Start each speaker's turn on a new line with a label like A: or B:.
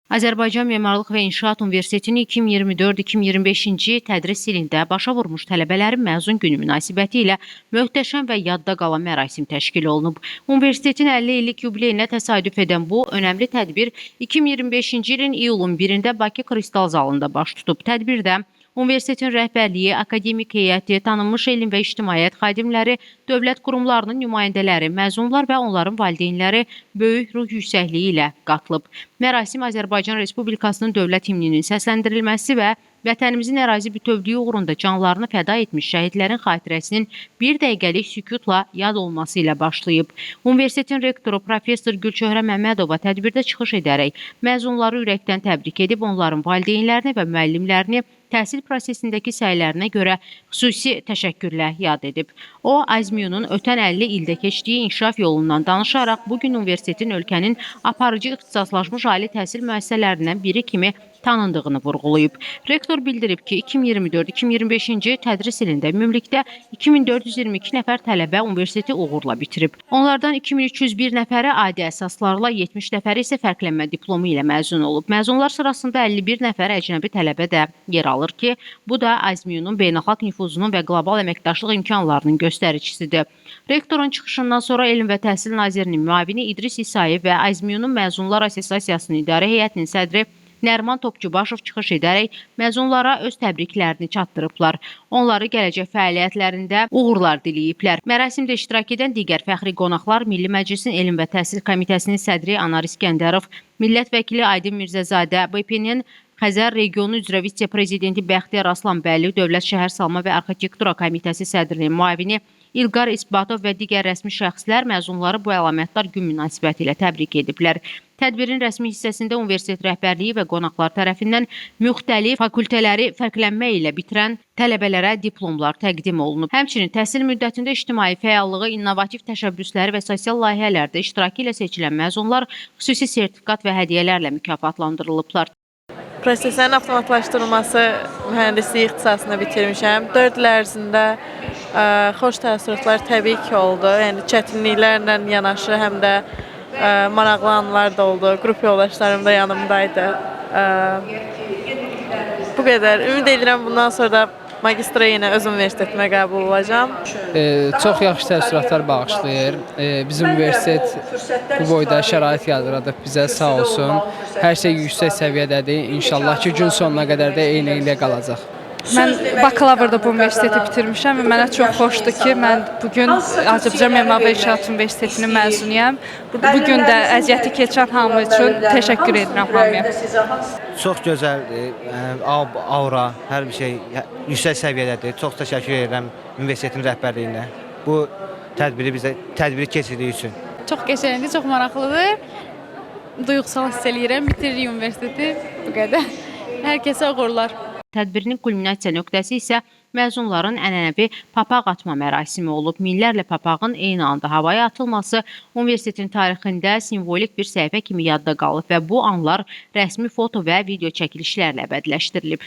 A: Azərbaycan Memarlıq və İnşaat Universitetinin 2024-2025-ci tədris ilində başa vurmuş tələbələrin məzun günü münasibəti ilə möhtəşəm və yadda qalan mərasim təşkil olunub. Universitetin 50 illik yubileyinə təsadüf edən bu önəmli tədbir 2025-ci ilin iyulun 1-də Bakı Kristal zalında baş tutub. Tədbirdə Universitetin rəhbərliyi, akademik heyəti, tanınmış elm və ictimaiyyət xadimləri, dövlət qurumlarının nümayəndələri, məzunlar və onların valideynləri böyük ruh yüksəkliyi ilə qatılıb. Mərasim Azərbaycan Respublikasının dövlət himninin səsləndirilməsi və vətənimizin ərazi bütövlüyü uğrunda canlarını fəda etmiş şəhidlərin xatirəsinin bir dəqiqəlik sükutla yad olması ilə başlayıb. Universitetin rektoru Professor Gülçöhrə Məmmədova tədbirdə çıxış edərək məzunları ürəkdən təbrik edib, onların valideynlərini və müəllimlərini təhsil prosesindəki səylərinə görə xüsusi təşəkkürlə yad edib. O, Azmiyonun ötən 50 ildə keçdiyi inkişaf yolundan danışaraq bugün universitetin ölkənin aparıcı ixtisaslaşmış ali təhsil müəssisələrindən biri kimi tanındığını vurğulayıb. Rektor bildirib ki, 2024-2025-ci tədris ilində ümumilikdə 2422 nəfər tələbə universiteti uğurla bitirib. Onlardan 2301 nəfəri adi əsaslarla, 70 nəfəri isə fərqlənmə diplomu ilə məzun olub. Məzunlar sırasında 51 nəfər əcnəbi tələbə də yer alır ki, bu da Azmiyonun beynəlxalq nüfuzunun və qlobal əməkdaşlıq imkanlarının göstəricisidir. Rektorun çıxışından sonra Elm və Təhsil Nazirinin müavini İdris İsayev və Azmiyonun Məzunlar Assosiasiyasının idarə heyətinin sədri Nərman Topçubaşov çıxış edərək məzunlara öz təbriklərini çatdırıblar. Onları gələcək fəaliyyətlərində uğurlar diləyiblər. Mərasimdə iştirak edən digər fəxri qonaqlar Milli Məclisin Elm və Təhsil Komitəsinin sədri Anar İskəndərov, millət vəkili Aydın Mirzəzadə, BP-nin Xəzər regionu üzrə vitse-prezidenti Bəxtiyar Aslanbəyli, Dövlət Şəhərsalma və Arxitektura Komitəsi sədrinin müavini İlqar İsbatov və digər rəsmi şəxslər məzunları bu əlamətdar gün münasibəti ilə təbrik ediblər. Tədbirin rəsmi hissəsində universitet rəhbərliyi və qonaqlar tərəfindən müxtəlif fakültələri fərqlənmə ilə bitirən tələbələrə diplomlar təqdim olunub. Həmçinin təhsil müddətində ictimai fəallığı, innovativ təşəbbüsləri və sosial layihələrdə iştirakı ilə seçilən məzunlar xüsusi sertifikat və hədiyyələrlə mükafatlandırılıblar.
B: Proseslərin avtomatlaşdırılması mühəndisliyi ixtisasını bitirmişəm. 4 il ərzində xoş təəssüratlar təbii ki oldu. Yəni çətinliklərlə yanaşı həm də maraqlı anlar da oldu. Qrup yoldaşlarım da yanımdaydı. Bu qədər. Ümid edirəm bundan sonra da magistra yenə öz universitetimə qəbul olacağam.
C: Çox yaxşı təəssüratlar bağışlayır. Bizim universitet bu boyda şərait yaradır bizə, sağ olsun. Hər şey yüksək səviyyədədir. İnşallah ki, gün sonuna qədər də eyni ilə qalacaq.
D: Mən bakalavrda bu universiteti bitirmişəm və mənə çox xoşdur ki, mən bugün Azərbaycan Memarlıq və İnşaat Universitetinin məzunuyam. Bugün də əziyyəti keçən hamı üçün təşəkkür edirəm hamıya.
E: Çox gözəldir, aura, hər bir şey yüksək səviyyədədir. Çox təşəkkür edirəm universitetin rəhbərliyinə. Bu tədbiri keçirdiyi üçün.
F: Çox qəşəngdir, çox maraqlıdır. Duyğusal hiss eləyirəm, bitiririk universiteti, bu qədər. Hər kəsə uğurlar.
A: Tədbirinin kulminasiya nöqtəsi isə məzunların ənənəvi papaq atma mərasimi olub. Minlərlə papağın eyni anda havaya atılması universitetin tarixində simvolik bir səhifə kimi yadda qalıb və bu anlar rəsmi foto və video çəkilişlərlə əbədiləşdirilib.